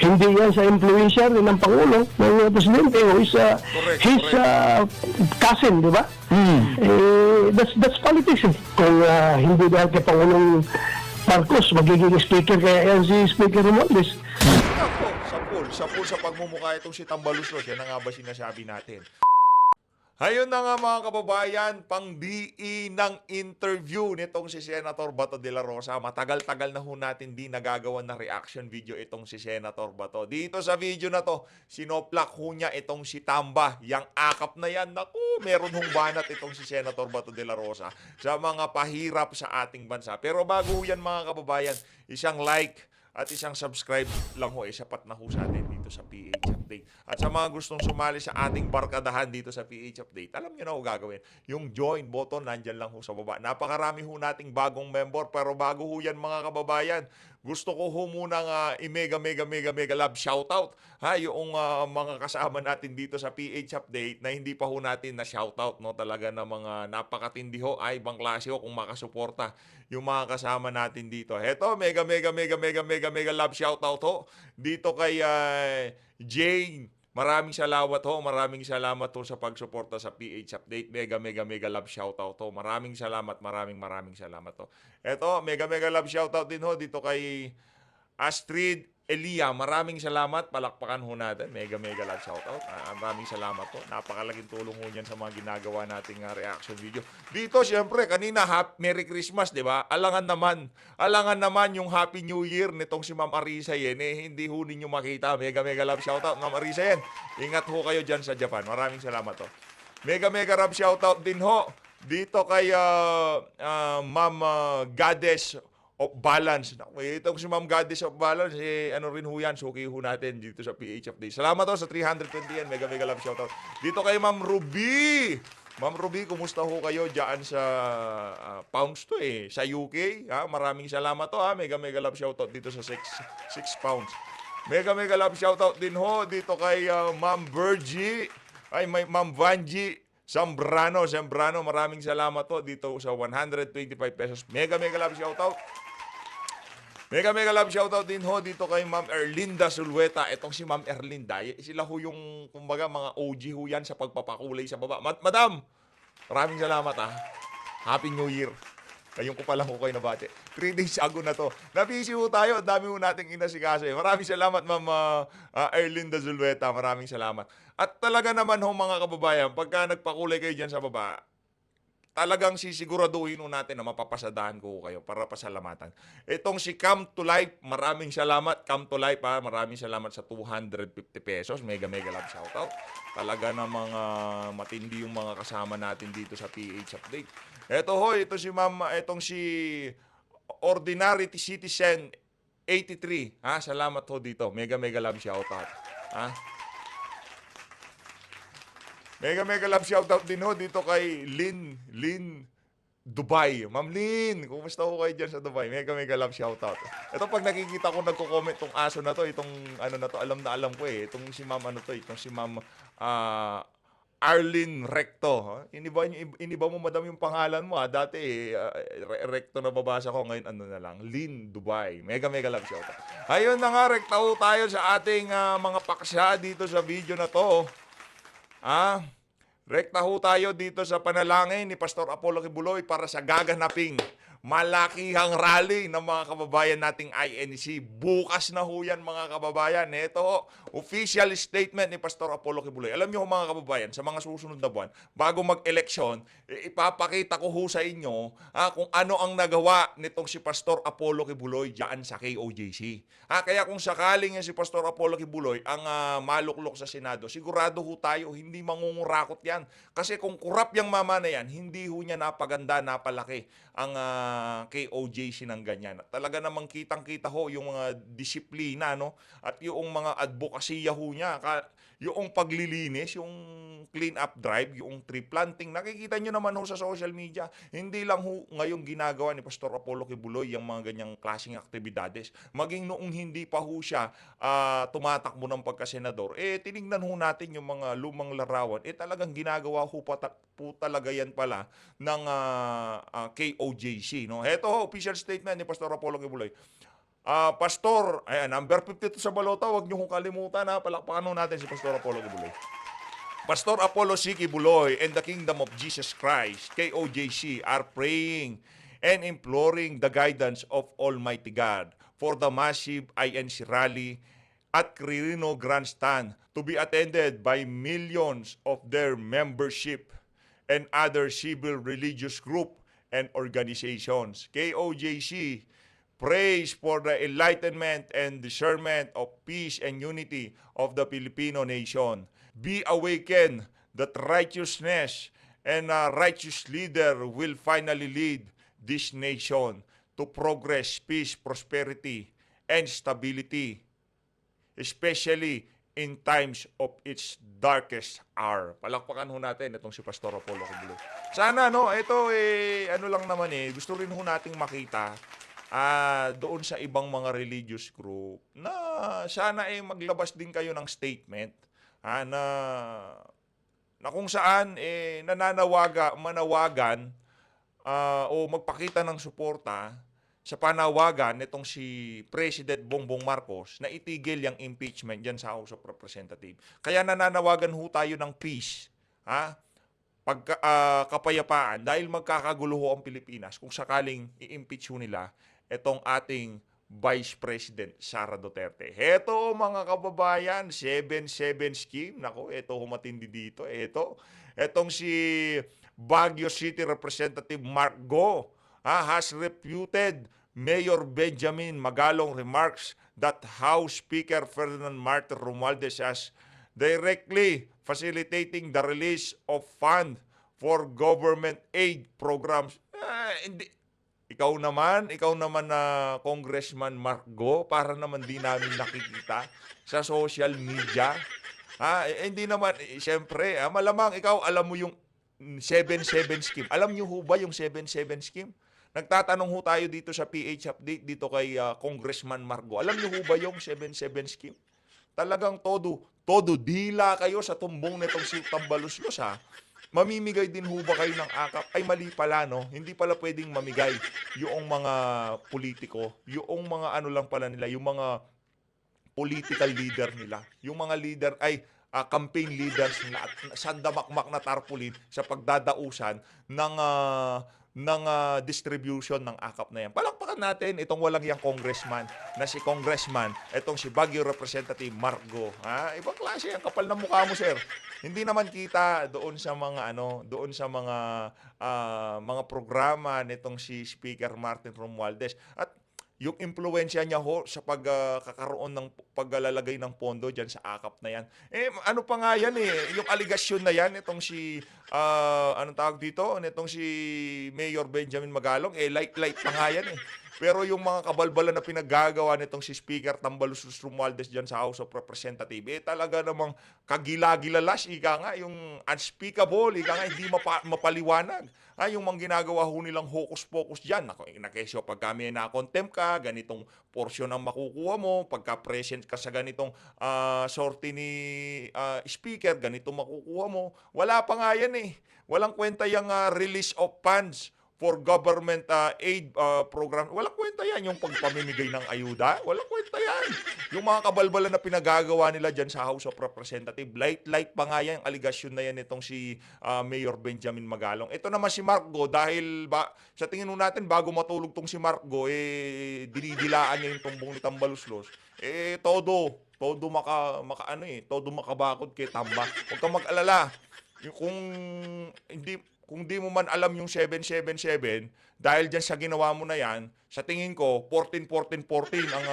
Hindi yan sa influencer ng Pangulo, ng Presidente, o his cousin, di ba? That's politics. Kung hindi dahil kay Pangulong Marcos, magiging speaker, kaya yan si Speaker Romualdez. Ako, sa pool sa pagmumukha itong si Tambaluslos, yan na nga ba sinasabi natin? Ayun na nga mga kababayan, pang-DE ng interview nitong si Senator Bato de la Rosa. Matagal-tagal na ho natin di nagagawa na reaction video itong si Senator Bato. Dito sa video na to, sinoplak ho niya itong si Tamba. Yang akap na yan, naku, meron hong banat itong si Senator Bato de la Rosa sa mga pahirap sa ating bansa. Pero bago yan mga kababayan, isang like at isang subscribe lang ho, sapat na ho sa atin dito sa PH Update. At sa mga gustong sumali sa ating barkadahan dito sa PH Update, alam nyo na ho gagawin. Yung join button, nandyan lang ho sa baba. Napakarami ho nating bagong member, pero bago ho yan mga kababayan, gusto ko ho munang i-mega love shoutout. Yung mga kasama natin dito sa PH Update na hindi pa ho natin na shoutout, no? Talaga na mga napakatindi ho, ay ibang klase ho kung makasuporta yung mga kasama natin dito. Heto, mega love shoutout ho dito kay Jane. Maraming salamat ho. Maraming salamat ho sa pagsuporta sa PH Update. Mega love shoutout ho. Maraming salamat. Maraming salamat ho. Eto, mega love shoutout din ho dito kay Astrid Elia. Maraming salamat. Palakpakan ho natin. Mega love shoutout. Maraming salamat ho. Napakalaking tulong ho niyan sa mga ginagawa nating reaction video. Dito, syempre, kanina, Merry Christmas, di ba? Alangan naman yung Happy New Year nitong si Ma'am Arisa yan. Hindi ho ninyo makita. Mega love shoutout, Ma'am Arisa yan. Ingat ho kayo dyan sa Japan. Maraming salamat ho. Mega love shoutout din ho dito kay Ma'am Goddess of Balance. Itong si Ma'am Goddess of Balance, ano rin ho yan, suki ho natin dito sa PH Update. Salamat ho sa 320 yan. Mega love shoutout. Dito kay Ma'am Ruby. Ma'am Ruby, kumusta ho kayo dyan sa pounds to sa UK? Maraming salamat ho Mega love shoutout dito sa 6 pounds. Mega love shoutout din ho dito kay Ma'am Virgie. Ay, Ma'am Vanji Zambrano, maraming salamat ho dito sa 125 pesos. Mega love shoutout. Mega love shoutout din ho dito kay Ma'am Erlinda Sulweta. Itong si Ma'am Erlinda, sila ho yung kumbaga mga OG ho yan sa pagpapakulay sa baba. Madam, maraming salamat Happy New Year. Ngayon ko pa lang ho kayo nabati. 3 days ago na to. Nabisi ho tayo. Dami ho nating inasikaso. Maraming salamat, Ma'am Erlinda Zulweta. Maraming salamat. At talaga naman ho mga kababayan, pagka nagpakulay kayo dyan sa baba, talagang sisiguraduhin ho natin na mapapasadahan ko kayo para pasalamatan. Itong si Come to Life, maraming salamat. Come to Life maraming salamat sa 250 pesos. Mega love shoutout. Talaga na mga matindi yung mga kasama natin dito sa PH Update. Ito si Ma'am, itong si Ordinary Citizen 83. Salamat ho dito. Mega love shoutout. Mega love shoutout din ho dito kay Lynn Dubai. Ma'am Lynn, kumusta ho kayo dyan sa Dubai? Mega love shoutout. Ito pag nakikita ko nagko-comment tong aso na to, itong ano na to, alam ko itong si Ma'am itong si Ma'am Arlene Recto. Iniba mo madam yung pangalan mo Dati Recto na babasa ko, ngayon ano na lang, Lynn Dubai. Mega love shoutout. Ayun na nga, rekta ho tayo sa ating mga paksa dito sa video na to. Rekta ho tayo dito sa panalangin ni Pastor Apollo Kibuloy para sa gaganaping malakihang rally ng mga kababayan nating INC. Bukas na ho yan mga kababayan. Ito ho, official statement ni Pastor Apollo Kibuloy. Alam niyo ho mga kababayan, sa mga susunod na buwan, bago mag-eleksyon, ipapakita ko ho sa inyo kung ano ang nagawa nitong si Pastor Apollo Kibuloy dyan sa KOJC. Kaya kung sakaling si Pastor Apollo Kibuloy ang maluklok sa Senado, sigurado ho tayo, hindi mangungurakot yan. Kasi kung kurap yung mama na yan, hindi ho niya napaganda, napalaki ang KOJC ng ganyan. Talaga namang kitang-kita ho yung mga disiplina, no? At yung mga advokasya ho niya, yung paglilinis, yung clean up drive, yung tree planting, nakikita nyo naman ho sa social media. Hindi lang ho ngayong ginagawa ni Pastor Apollo Kibuloy yung mga ganyang klaseng aktibidades. Maging noong hindi pa ho siya tumatakbo ng pagkasenador, tinignan ho natin yung mga lumang larawan, talagang ginagawa ho po talaga yan pala ng KOJC. No? Ito ho, official statement ni Pastor Apollo Kibuloy. Pastor, ayan, number 52 sa balota, huwag niyo kong kalimutan ha. Palakpakan natin si Pastor Apollo Kibuloy. Pastor Apollo C. Kibuloy and the Kingdom of Jesus Christ, KOJC, are praying and imploring the guidance of Almighty God for the massive INC rally at Quirino Grandstand to be attended by millions of their membership and other civil religious group and organizations. KOJC prays for the enlightenment and discernment of peace and unity of the Filipino nation. Be awakened that righteousness and a righteous leader will finally lead this nation to progress, peace, prosperity, and stability, especially in times of its darkest hour. Palakpakan ho natin itong si Pastor Apollo Kibuloy. Sana, no, ito ano lang naman gusto rin ho nating makita doon sa ibang mga religious group na sana maglabas din kayo ng statement na kung saan manawagan o magpakita ng suporta sa panawagan nitong si President Bongbong Marcos na itigil yung impeachment dyan sa House of Representatives. Kaya nananawagan ho tayo ng peace, kapayapaan, dahil magkakagulo ho ang Pilipinas kung sakaling i-impeach ho nila itong ating Vice President Sara Duterte. Heto mga kababayan, 7-7 scheme. Nako, ito humatindi dito. Etong si Baguio City Representative Mark Go has refuted Mayor Benjamin Magalong remarks that House Speaker Ferdinand Martin Romualdez as directly facilitating the release of fund for government aid programs. Ikaw naman na Congressman Mark Go, para naman di namin nakikita sa social media. Hindi naman, siyempre, malamang ikaw alam mo yung 7-7 scheme. Alam niyo ho ba yung 7-7 scheme? Nagtatanong ho tayo dito sa PH Update dito kay Congressman Mark Go. Alam niyo ho ba yung 7-7 scheme? Talagang todo dila kayo sa tumbong nitong si Tambaluslos, Mamimigay din ho ba kayo ng akap? Ay, mali pala, no? Hindi pala pwedeng mamigay yung mga politiko, yung mga ano lang pala nila, yung mga political leader nila, yung mga leader ay campaign leaders nila at sandamakmak na tarpaulin sa pagdadausan ng distribution ng akap na yan. Palakpakan natin itong walang yang congressman na si Congressman, itong si Baguio Representative Mark Go. Ibang klase ang kapal ng mukha mo, sir. Hindi naman kita doon sa mga mga programa nitong si Speaker Martin Romualdez at yung impluwensya niya ho sa pagkakaroon ng paglalagay ng pondo diyan sa akap na yan. Ano pa nga yan yung aligasyon na yan itong si anong tawag dito nitong si Mayor Benjamin Magalong light pa nga yan Pero yung mga kabalbalan na pinaggagawa nitong si Speaker Tambaluslos Romualdez dyan sa House of Representatives, talaga namang kagila-gilalas, yung unspeakable, hindi mapaliwanag. Yung mga ginagawa ho nilang hocus-pocus dyan. Nakesyo, pag kami na-contempt ka, ganitong portion ang makukuha mo. Pagka present ka sa ganitong sortie ni Speaker, ganito makukuha mo. Wala pa nga yan Walang kwenta yung release of funds for government aid program. Walang kwenta yan. Yung pagpamimigay ng ayuda, walang kwenta yan. Yung mga kabalbalan na pinagagawa nila dyan sa House of Representatives, light pa nga yan, yung aligasyon na yan itong si Mayor Benjamin Magalong. Ito naman si Mark Go, dahil sa tingin natin, bago matulog tong si Mark Go, dinidilaan niya yung tumbong ni Tambaluslos. Todo makabakod kay Tamba. Huwag kang mag-alala. Kung di mo man alam yung 777, dahil dyan sa ginawa mo na yan, sa tingin ko, 14-14-14 ang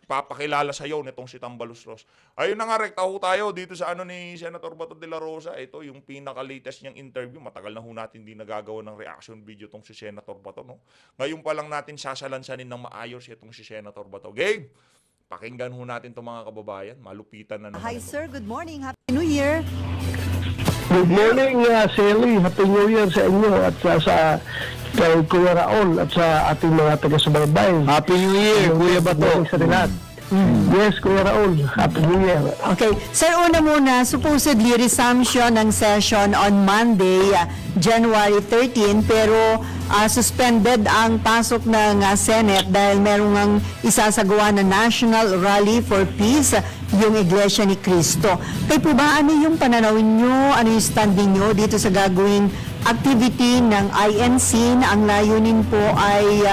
papakilala sa'yo nitong si Tambaluslos. Ayun na nga, rekta ho tayo dito sa ni Senator Bato de la Rosa. Ito yung pinaka-latest niyang interview. Matagal na ho natin hindi nagagawa ng reaction video itong si Senator Bato. No? Ngayon pa lang natin sasalansanin ng maayos itong si Senator Bato. Game! Pakinggan ho natin itong mga kababayan. Malupitan na naman. Hi sir, good morning. Happy New Year. Good morning, Sally. Happy New Year sa inyo at sa kay Kuya Raul at sa ating mga taga-subaybay. Happy New Year, Kuya Bato. Sa lahat. Yes, Kuya Raul. Happy New Year. Okay. Sir, una muna, supposedly resumption ng session on Monday, January 13, pero suspended ang pasok ng Senate dahil merong ang isasagawa na National Rally for Peace, yung Iglesia ni Cristo. Kayo po ba, ano yung pananawin nyo, ano yung standing nyo dito sa gagawing activity ng INC na ang layunin po ay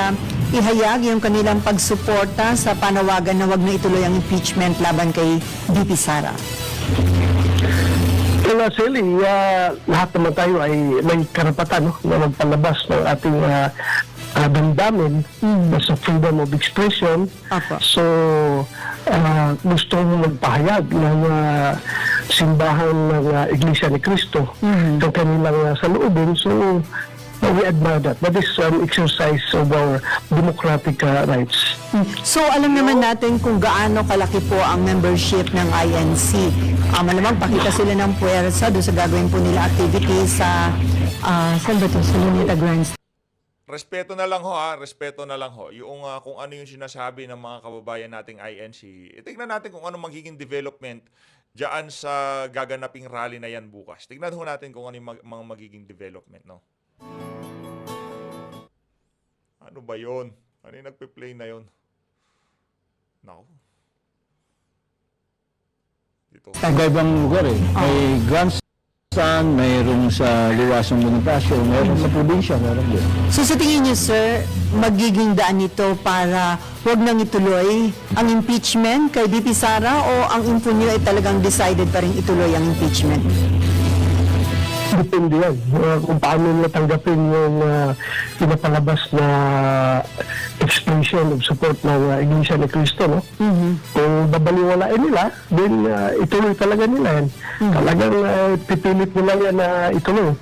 ihayag yung kanilang pagsuporta sa panawagan na wag na ituloy ang impeachment laban kay VP Sara? Well, Sally, lahat naman tayo ay may karapatan na magpalabas ng ating damdamin sa freedom of expression. Apo. So, gusto mo magpahayag ng simbahan ng Iglesia ni Cristo ng kanilang saloobin. So, we admire that. That is an exercise of our democratic rights. So, alam naman natin kung gaano kalaki po ang membership ng INC. Malamang pakita sila ng puwersa doon sa gagawin po nila activities sa saan ba ito? Sa Luneta Grants. Respeto na lang ho respeto na lang ho. Yung kung ano yung sinasabi ng mga kababayan nating INC, tignan natin kung ano magiging development diyan sa gaganaping rally na yan bukas. Tignan ho natin kung ano yung mga magiging development, no? Ano ba yun? Ano yung nagpe-play na yun? Nako. Dito. Iba-ibang lugar eh. May Grandstand, mayroong sa Liwasang Bonifacio, mayroong sa probinsya, mayroong din. So sa tingin niyo, sir, magiging daan ito para wag nang ituloy ang impeachment kay VP Sara o ang info niyo ay talagang decided pa rin ituloy ang impeachment? Depende yan. Kung paano nila tanggapin yung pinapalabas na expression of support ng Iglesia ni Cristo, no? Kung babaliwalain nila, then ituloy talaga nila yan. Talagang pipilit nila yan na ituloy.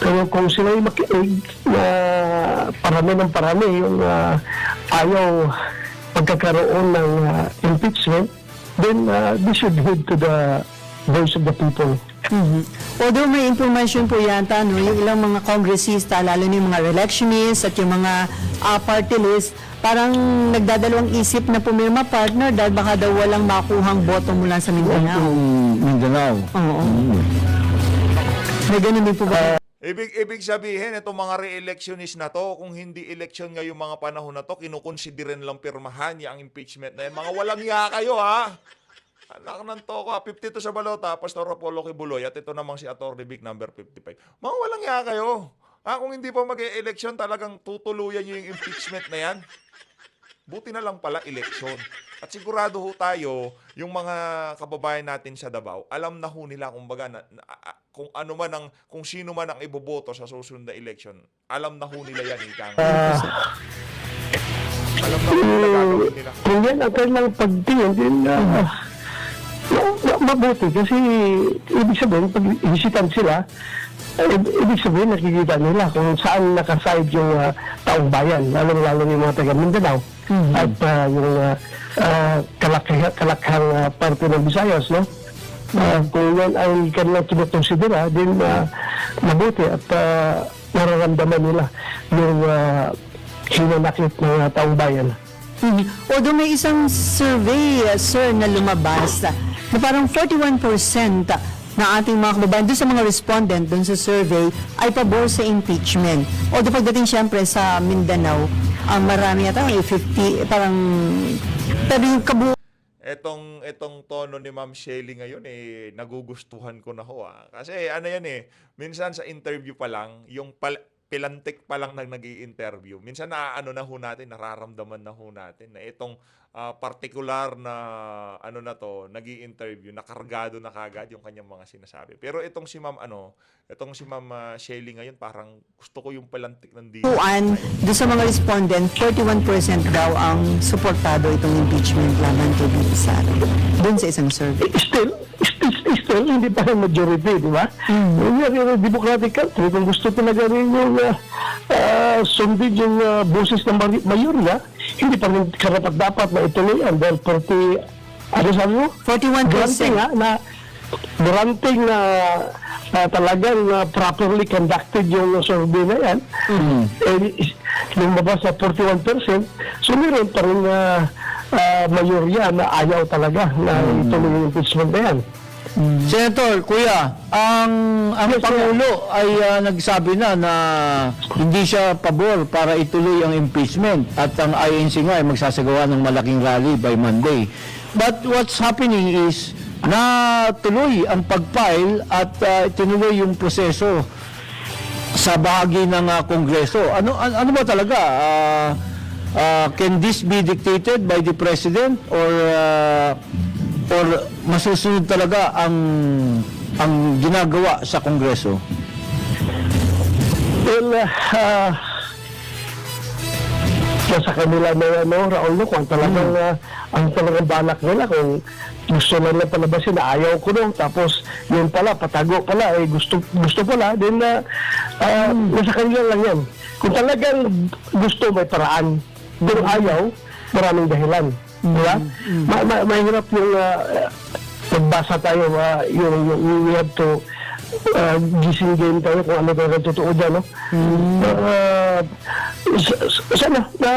Pero kung sila yung makinig na parami ng parami, yung ayaw pagkakaroon ng impeachment, then they should heed to the voice of the people. Although may information po yata, no, yung ilang mga kongresista, lalo na yung mga electionists at yung mga party list, parang nagdadalawang isip na pumirma, partner, dahil baka daw walang makuhang boto mula sa Mindanao. Mindanao. Oo. May ganun din po ba? Ibig sabihin, itong mga re-electionist na to, kung hindi election ngayong mga panahon na to, kinukonsiderin lang pirmahan yung impeachment na yan. Mga walang iya kayo, ha? Anak ng toko, 52 sa balota, Pastor Apollo Kibuloy, at ito namang si Atty. Vic number 55. Mga walang iya kayo. Kung hindi pa mag-e-election, talagang tutuluyan nyo yung impeachment na yan. Buti na lang pala election. At sigurado ho tayo, yung mga kababayan natin sa Davao, alam na ho nila kung ano man ang, kung sino man ang iboboto sa susunod na election. Alam na ho nila yan, ikang. Alam na ho nila gagawin nila. Kung yan ang kanilang pagtingin, din mabuti kasi ibig sabihin, pag isitan sila, ibig sabihin nakikita nila kung saan nakaside yung taong bayan, lalo yung mga taga Mindanao at yung kalakhang parte ng Visayas, no? Kung yan ay kanilang kinukonsidera, din mabuti at nararamdaman nila yung hinanakit ng taong bayan. Although may isang survey, sir, na lumabas na parang 41% ng ating mga kababayan doon sa mga respondent doon sa survey ay pabor sa impeachment. Although pagdating siyempre sa Mindanao, marami yata, 50, parang, pero yung Etong tono ni Ma'am Shelly ngayon nagugustuhan ko na ho. Kasi ano yan minsan sa interview pa lang, yung pilantik pa lang nag-i-interview. Minsan nararamdaman na ho natin na itong particular na nag-i-interview, nakargado na kagad yung kanyang mga sinasabi. Pero itong si Ma'am Shelly ngayon, parang gusto ko yung pilantik ng dito. doon sa mga respondent, 41% daw ang suportado itong impeachment laban kay VP Sara. Doon sa isang survey. Still, hindi pa rin majority, di ba? Yung democratic country, kung gusto talaga rin yung sundin yung boses ng mayorya, hindi pa rin karapat-dapat na ituloy yan. Dahil 41%. Granting na talagang properly conducted yung survey na yan, lumabas sa 41%, so meron pa rin mayorya na ayaw talaga na ituloy yung impeachment na yan. Senator, Kuya, ang Yes, Pangulo ay nagsabi na hindi siya pabor para ituloy ang impeachment at ang INC nga ay magsasagawa ng malaking rally by Monday. But what's happening is na tuloy ang pag-file at tinuloy yung proseso sa bahagi ng Kongreso. Ano ba talaga? Can this be dictated by the President or masusunod talaga ang ginagawa sa Kongreso? Well, sa kanila na Raul, kung talagang ang talagang balak nila, kung gusto na nila palabasin na ayaw ko no, tapos yun pala, patago pala, gusto pala, then nasa kanila lang yan. Kung talagang gusto, may paraan. Kung ayaw, maraming dahilan. Diba? Mahirap yung magbasa tayo, we have to gising game tayo kung ano talaga totoo dyan, no? Sana na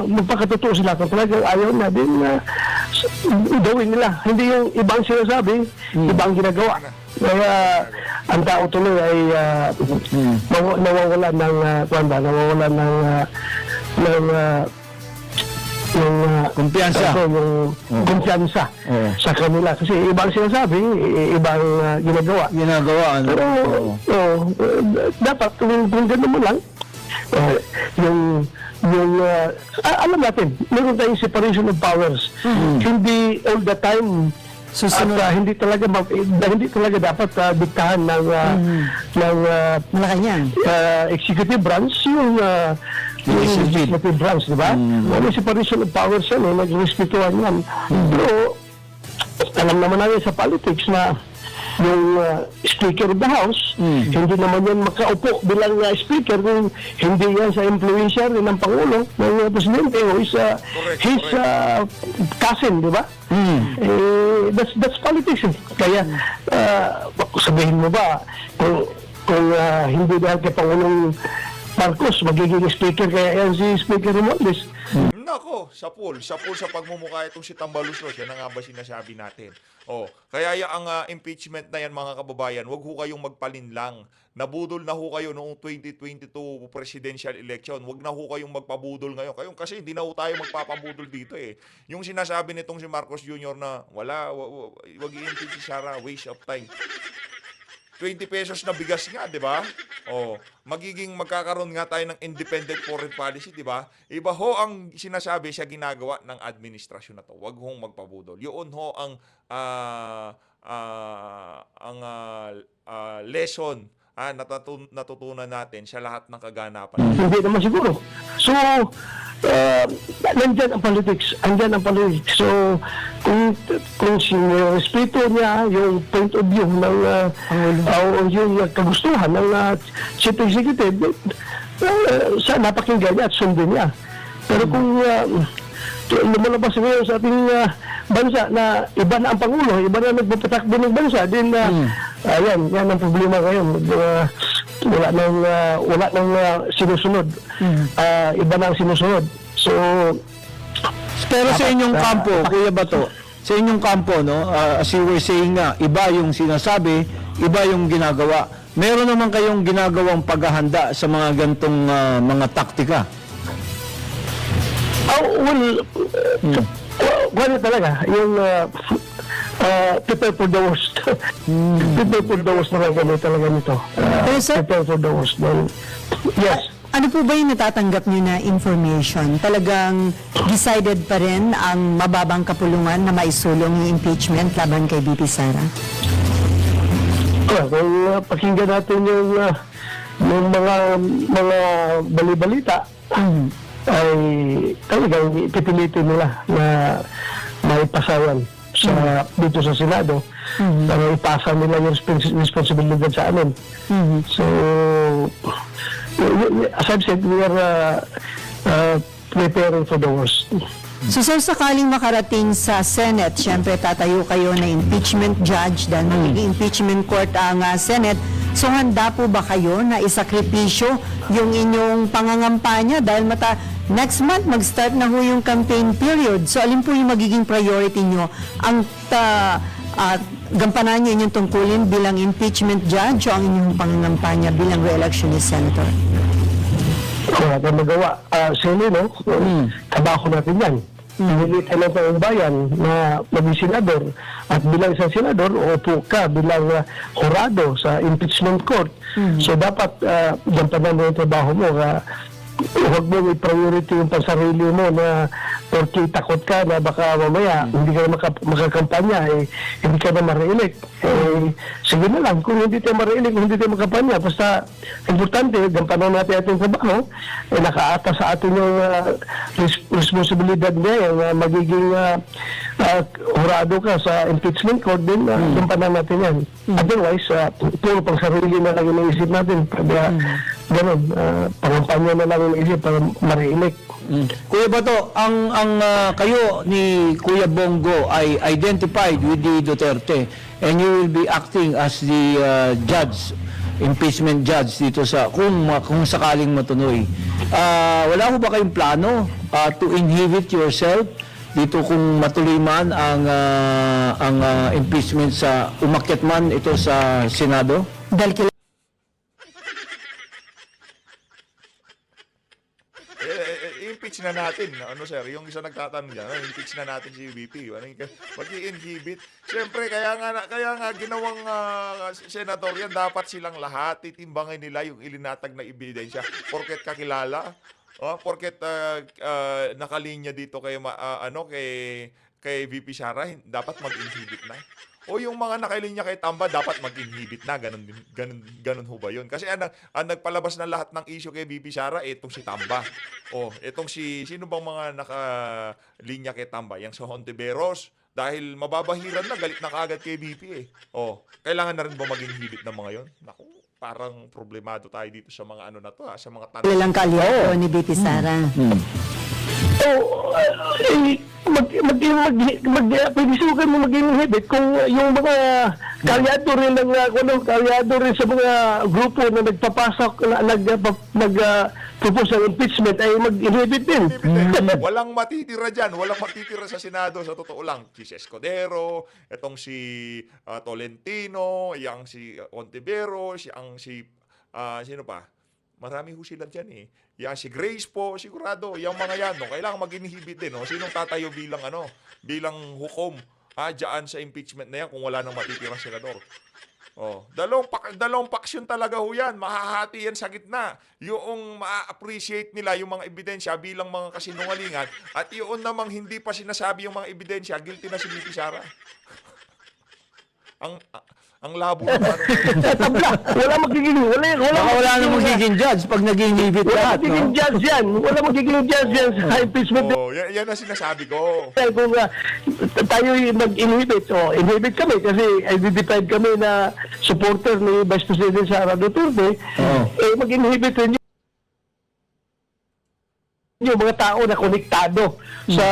magpakatotoo sila kung talagang ayaw na din gawin nila. Hindi yung ibang sinasabi, ibang ginagawa. Kaya ang tao tuloy ay nawawalan ng Kumpiyansa. yung kumpiyansa sa kanila. Kasi ibang sinasabi, ibang ginagawa. Ano? Pero dapat kung gano'n mo lang, alam natin, meron tayong separation of powers. Hindi all the time Susunod. at hindi talaga dapat diktahan ng Malacanang. executive branch yung legislative branch, di ba? May separation of powers yan, nag-respetuhan yan. Pero alam naman natin sa politics na yung Speaker of the House, hindi naman yan makaupo bilang speaker kung hindi yan sa influensya rin ng Pangulo, ng Presidente, o his cousin, di ba? That's politics. Kaya sabihin mo ba kung hindi dahil kay Pangulong Marcos magiging speaker, kaya yan si Speaker Romualdez. Nako, sa pool sa pagmumukha itong si Tambaluslos, yan ang nga ba sinasabi natin. Kaya ang impeachment na yan, mga kababayan, wag ho kayong magpalinlang. Nabudol na ho kayo noong 2022 presidential election. Wag na ho kayong magpabudol ngayon. Kasi hindi na ho tayo magpapabudol dito eh. Yung sinasabi nitong si Marcos Jr. na wag i-impeach si Sara, waste of time. 20 pesos na bigas nga, di ba? Magkakaroon nga tayo ng independent foreign policy, di ba? Iba ho ang sinasabi siya ginagawa ng administrasyon na to. Huwag hong magpabudol. Yun ho ang lesson natutunan natin sa lahat ng kaganapan. Hindi naman siguro. So, nandyan ang politics. So, kung respeto niya yung point of view ng yung kagustuhan ng chief executive, sana pakinggan niya at sundin niya. Pero kung lumalabas ngayon sa ating bansa na iba na ang Pangulo, iba na nagpapatakbo ng bansa, din yan ang problema ngayon. Wala nang sinusunod. Iba na ang sinusunod. So, Pero sa inyong kampo, Kuya Bato, sa inyong kampo, no, as you were saying nga, iba yung sinasabi, iba yung ginagawa. Meron naman kayong ginagawang paghahanda sa mga gantong mga taktika? Wala talaga. Yung prepare for the worst. Prepare for the worst na talaga nito. Pero sir, Prepare for the worst. Yes. ano po ba yung natatanggap niyo na information? Talagang decided pa rin ang mababang kapulungan na maisulong yung impeachment laban kay BP Sara? Kung pakinggan natin yung mga balibalita, ay talagang pipilitin nila na maipasayan dito sa Senado para ipasa nila yung responsibilidad sa amin. So, as I've said, we are preparing for the worst. So sir, sakaling makarating sa Senate, syempre tatayo kayo na impeachment judge dahil magiging impeachment court ang Senate. So handa po ba kayo na isakripisyo yung inyong pangangampanya dahil next month, mag-start na ho yung campaign period. So, alin po yung magiging priority nyo? Ang gampanan nyo inyong tungkulin bilang impeachment judge o ang inyong pangangampanya bilang re-electionist senator? Wala tayong magawa. Sino, no? Trabaho natin yan. Hindi tayo ng pangbayan na maging senador. At bilang isang senador, upo ka bilang horado sa impeachment court. So dapat gampanan mo yung trabaho mo. Huwag mo i-priority yung pansarili mo na porque takot ka na baka mamaya hindi ka na makakampanya, hindi ka na ma-re-elect. Sige na lang, kung hindi tayo ma-re-elect, kung hindi tayo makampanya, basta importante, gampanan natin ating trabaho, nakaata sa atin yung responsibilidad niya, yung magiging horado ka sa impeachment court din, gampanan natin yan. Otherwise, puro pang sarili na lang iniisip natin. Pag ganun, pangampanya na lang iniisip para ma-re-elect. Kuya Bato, ang kayo ni Kuya Bongo ay identified with the Duterte and you will be acting as the judge, impeachment judge dito sa kung sakaling matunoy. Wala ho ba kayong plano to inhibit yourself dito kung matuloy man ang impeachment sa umakyat man ito sa Senado? Dahil impeach na natin. Ano sir, yung isa nagtatanong dyan, impeach na natin si VP. Mag-i-inhibit. Siyempre, kaya nga ginawang senador yan, dapat silang lahat titimbangin nila yung ilinatag na ebidensya. Porket kakilala, porket nakalinya dito kay VP Sara, dapat mag-inhibit na. O yung mga nakalinya kay Tamba, dapat mag-inhibit na. Ganun ho ba yun? Kasi ang nagpalabas na lahat ng issue kay VP Sara, itong si Tamba. Itong sino bang mga nakalinya kay Tamba? Yang sa Hontiveros. Dahil mababahiran na, galit na kaagad kay VP kailangan na rin ba mag-inhibit ng mga yon? Naku, parang problemado tayo dito sa mga ano na to, sa mga tanong. ilang kalyo ni BP Sara. Pwedisukan mo mag-inhibit kung yung mga kalyado rin kalyado rin sa mga grupo na nagpapasok na nag-propose ng impeachment ay mag-inhibit din. Walang matitira dyan. Walang matitira sa Senado. Sa totoo lang. Si Escudero, itong si Tolentino, yang si Ontiveros, sino pa? Marami ho sila dyan Yan si Grace po, sigurado. Yung mga yan, kailangan mag-inhibit din. Sinong tatayo bilang hukom dyan sa impeachment na yan kung wala nang matitirang senador. Dalawang paksyon talaga ho yan. Mahahati yan sa gitna. Yung ma-appreciate nila yung mga ebidensya bilang mga kasinungalingan at yun namang hindi pa sinasabi yung mga ebidensya, guilty na si VP Sara. Ang labo na Tabla. Wala Wala na magiging judge pag nag-inhibit lahat, magiging judge yan. Wala magiging judge yan sa impeachment. Yan ang sinasabi ko. Kung tayo mag-inhibit, inhibit kami kasi identified kami na supporter ni Vice President Sara Duterte, mag-inhibit rin yung mga tao na konektado sa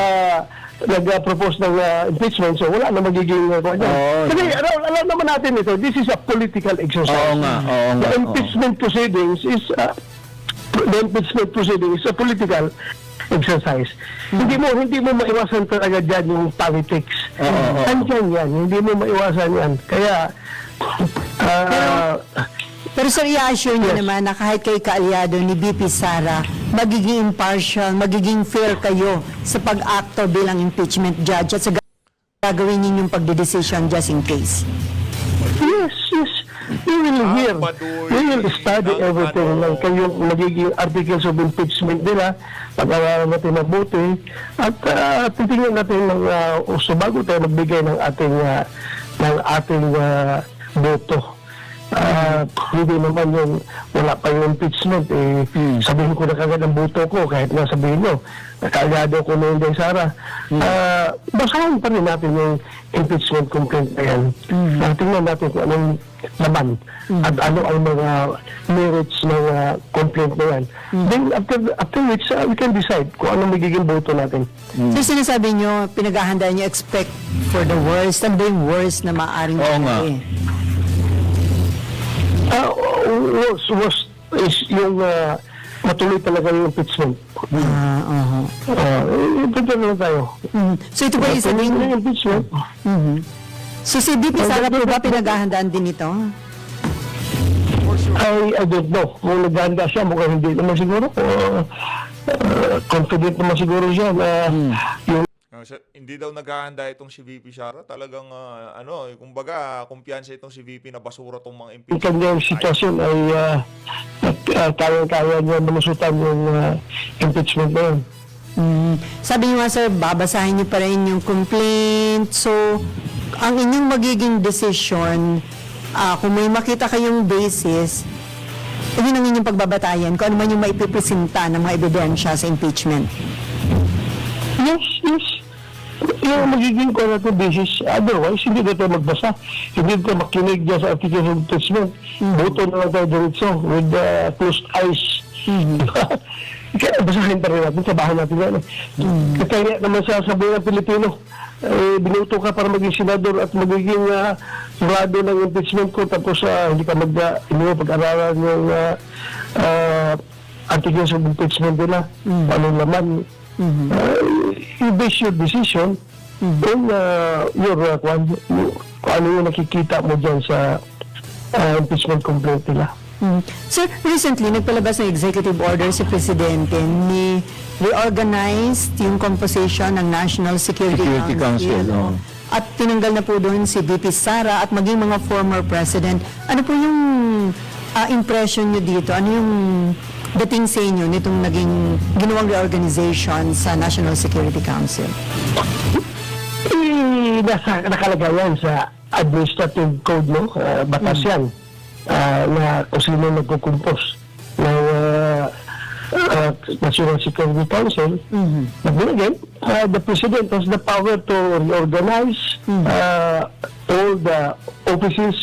nag-propose ng impeachment, so wala na magiging kasi alam naman natin ito, this is a political exercise. The impeachment proceedings is a political exercise. Hindi mo maiwasan talaga dyan yung politics. Andyan yan, hindi mo maiwasan yan. Kaya Pero sir, i-assure niyo naman na kahit kay kaalyado ni BP Sara, magiging impartial, magiging fair kayo sa pag-acto bilang impeachment judge at sa gagawin ninyong pagdedesisyon just in case. yes. We will hear. We will study everything ng kayong magiging articles of impeachment nila, pag-aralan natin mabuti, at titingnan natin ng bago tayo magbigay ng ating boto. Hindi naman yung wala pa yung impeachment, sabihin ko na kagad ang boto ko kahit nga sabihin nyo, nakagado ko na yung Sara. Basahin pa rin natin yung impeachment complaint na yan. Tingnan natin kung anong laman at ano ang mga merits ng complaint na yan. Then after which, we can decide kung anong magiging boto natin. So sinasabi nyo, pinaghahandaan nyo, expect for the worst. Ano ba yung worst na maaaring mangyari? Worst is yung matuloy talaga yung impeachment. Prepare na tayo. So ito ba isa Matuloy din? na yung impeachment. So si VP Sara po ba pinaghahandaan din ito? I don't know. Kung naghahanda siya, mukhang hindi naman siguro. Confident naman siguro siya na yung Hindi daw naghahanda itong si VP Sara. Talagang, kumbaga, kumpiyansa itong si VP na basura itong mga yung impeachment. kanyang sitwasyon ay kaya niya malusutan yung impeachment na yun. Sabi niyo nga sir, babasahin niyo pa rin yung complaint. So, ang inyong magiging decision, kung may makita kayong basis, yun ang inyong pagbabatayan, kung ano man yung maipipresenta ng mga ebidensya sa impeachment. Yes. Yung magiging natin basis, otherwise, hindi na tayo magbasa. Hindi na tayo makinig dyan sa article of impeachment. Buto na lang tayo diretso with closed eyes. Kaya basahin pa rin natin, sabahan natin yan. Kaya naman sa sabihin ng Pilipino, binuto ka para maging senador at magiging jurado ng impeachment ko, tapos hindi ka pag-aralan yung articles of impeachment nila, anong laman. You base your decision on kung ano yung nakikita mo dyan sa impeachment complaint nila. Sir, recently, nagpalabas ng executive order si Presidente ni reorganized yung composition ng National Security Council. At tinanggal na po doon si VP Sara at maging mga former president. Ano po yung impression nyo dito? Ano yung dating sa inyo nitong naging ginawang reorganization sa National Security Council? Nakalagay yan sa administrative code, no? Batas yan. Na kung sino nagkukumpos ng National Security Council. But then again, the President has the power to reorganize all the offices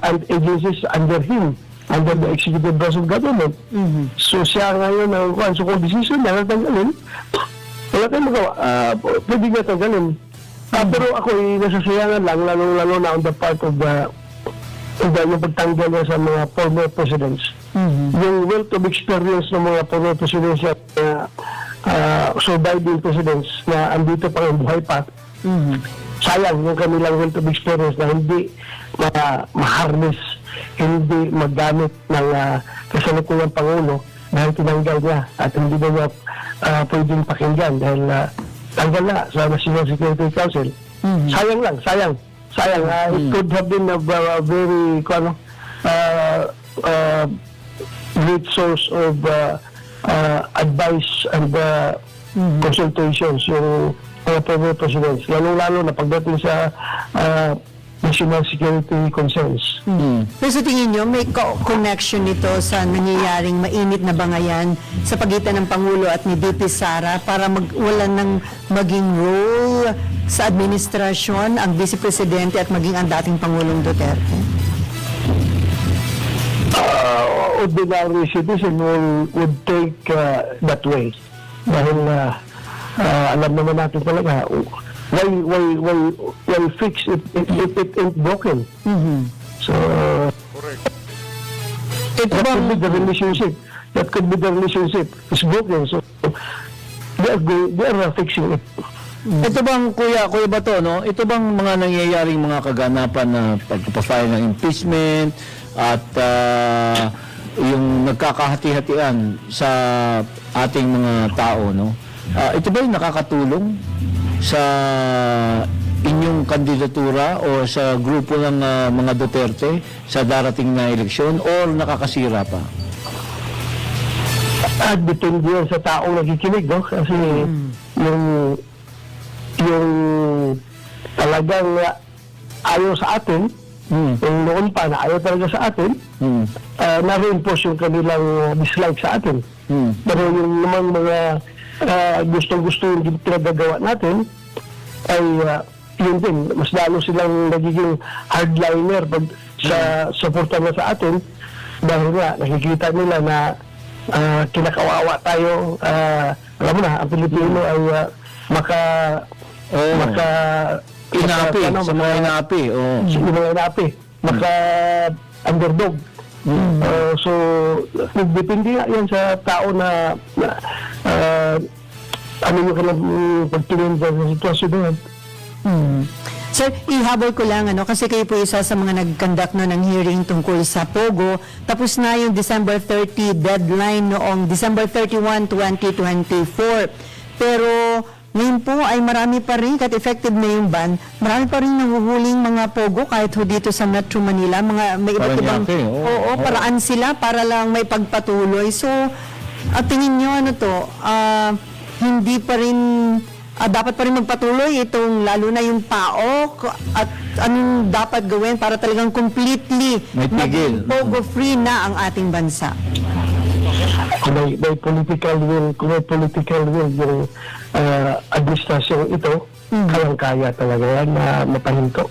and agencies under him, under the executive branch of government. So siya ngayon ang so kung decision na natanggalin, wala tayong magawa. Pwede nga tanggalin. Pero ako nasasayangan lang, lalo na on the part of yung pagtanggal niya sa mga former presidents. Yung wealth of experience ng mga former presidents at surviving presidents na andito pa ang buhay pa, sayang yung kanilang wealth of experience na hindi ma-harness, hindi magamit ng kasalukuyang Pangulo dahil tinanggal niya at hindi na niya pwedeng pakinggan dahil tanggal na sa National Security Council. Sayang lang, sayang. It could have been a very great source of advice and consultations yung mga former presidents, lalo na pagdating sa national security concerns. Pero sa tingin nyo, may connection nito sa nangyayaring mainit na bangayan sa pagitan ng Pangulo at ni VP Sara para wala ng maging role sa administrasyon ang Vice Presidente at maging ang dating Pangulong Duterte? Ordinary citizen would think that way. Dahil alam naman natin talaga, why fix it if it ain't broken? So, Correct. that could be the relationship. That could be the relationship. It's broken. So, they are fixing it. Ito bang, Kuya Bato, no? Ito bang mga nangyayaring mga kaganapan na pagpapafile ng impeachment at yung nagkakahati-hatian sa ating mga tao, no? Ito ba yung nakakatulong sa inyong kandidatura o sa grupo ng mga Duterte sa darating na eleksyon or nakakasira pa? At depende yan sa taong nakikinig, no? Kasi yung talagang ayaw sa atin, yung noon pa na ayaw talaga sa atin, na-reinforce yung kanilang dislike sa atin. Pero yung naman mga gustong-gusto yung pinagagawa natin, ay yun din, mas lalo silang nagiging hardliner pag sa suporta na sa atin, dahil nga nakikita nila na kinakawawa tayo. Alam mo na, ang Pilipino ay Inapi, sa mga inapi. sa mga inapi, underdog. So, depende nga yan sa tao na ano yung kanilang pagtingin sa sitwasyon na yan. Sir, ihabol ko lang, kasi kayo po isa sa mga nag-conduct ng hearing tungkol sa POGO. Tapos na yung December 30 deadline noong December 31, 2024. Pero ngayon po ay marami pa rin, kahit effective na yung ban, marami pa rin nahuhuling mga POGO kahit ho dito sa Metro Manila. May iba't ibang paraan sila para lang may pagpatuloy. So, at tingin nyo hindi pa rin dapat pa rin magpatuloy itong lalo na yung PAOK at anong dapat gawin para talagang completely May tigil. POGO-free na ang ating bansa. May political will, kung may political will yung administrasyon ito, kayang-kaya talaga yan na mapahinto.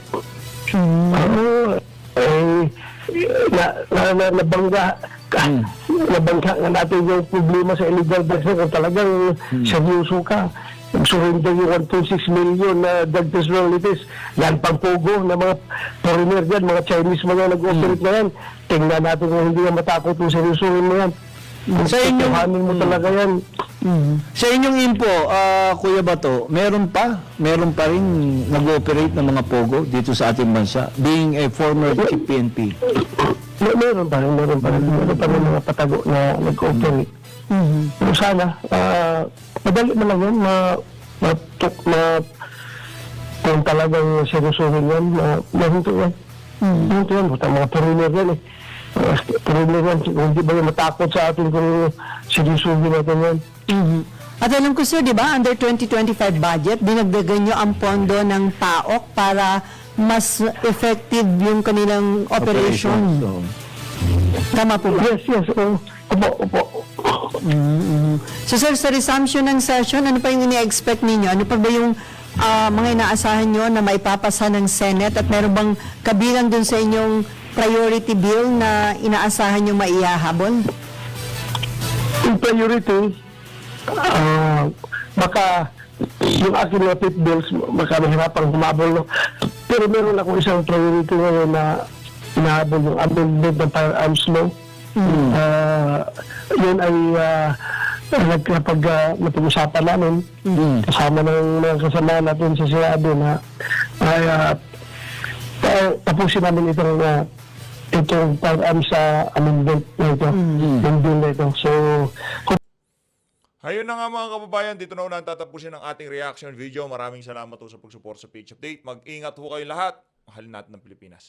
Nabangga nga natin yung problema sa illegal drugs kung talagang seryoso ka. Surrender yung 1.6 million na drug test royalties. Yan pang POGO na mga foreigner dyan, mga Chinese mga nag-operate na yan. Tingnan natin kung hindi ka matakot kung seryosohin mo yan. Sa inyong mo talaga yan. Sa inyong info, Kuya Bato, meron pa rin nag-ooperate ng mga POGO dito sa ating bansa, being a former chief PNP. Meron pa rin mga patago na nag-operate. Pero sana, madali mo lang yan, kung talagang seryosohin yan, mahinto yan. Mahinto yan, mga foreigner yan eh. Foreigner yan, hindi ba yung matakot sa atin kung seryosohin natin yan. At alam ko sir, di ba, under 2025 budget, dinagdagan nyo ang pondo ng PAOK para mas effective yung kanilang operation. Tama po ba? Yes. Opo. So sir, sa resumption ng session, ano pa yung ini-expect ninyo? Ano pa ba yung mga inaasahan nyo na maipapasa ng Senate at meron bang kabilang dun sa inyong priority bill na inaasahan nyo maihahabol? Yung priority, baka yung aking mga pit bills, baka mahirapang humabol. No? Pero meron ako isang priority ngayon na inahabol yung amendment ng firearms law. Yun ay napag-usapan namin kasama ng mga kasama natin sa Senado na ay tapusin namin itong firearms sa amendment na ito, yung bill na ito. So, Ayun na nga mga kababayan, dito na unang tatapusin ang ating reaction video. Maraming salamat po sa pag-support sa Page Update. Mag-ingat ho kayo lahat. Mahalin natin ng Pilipinas.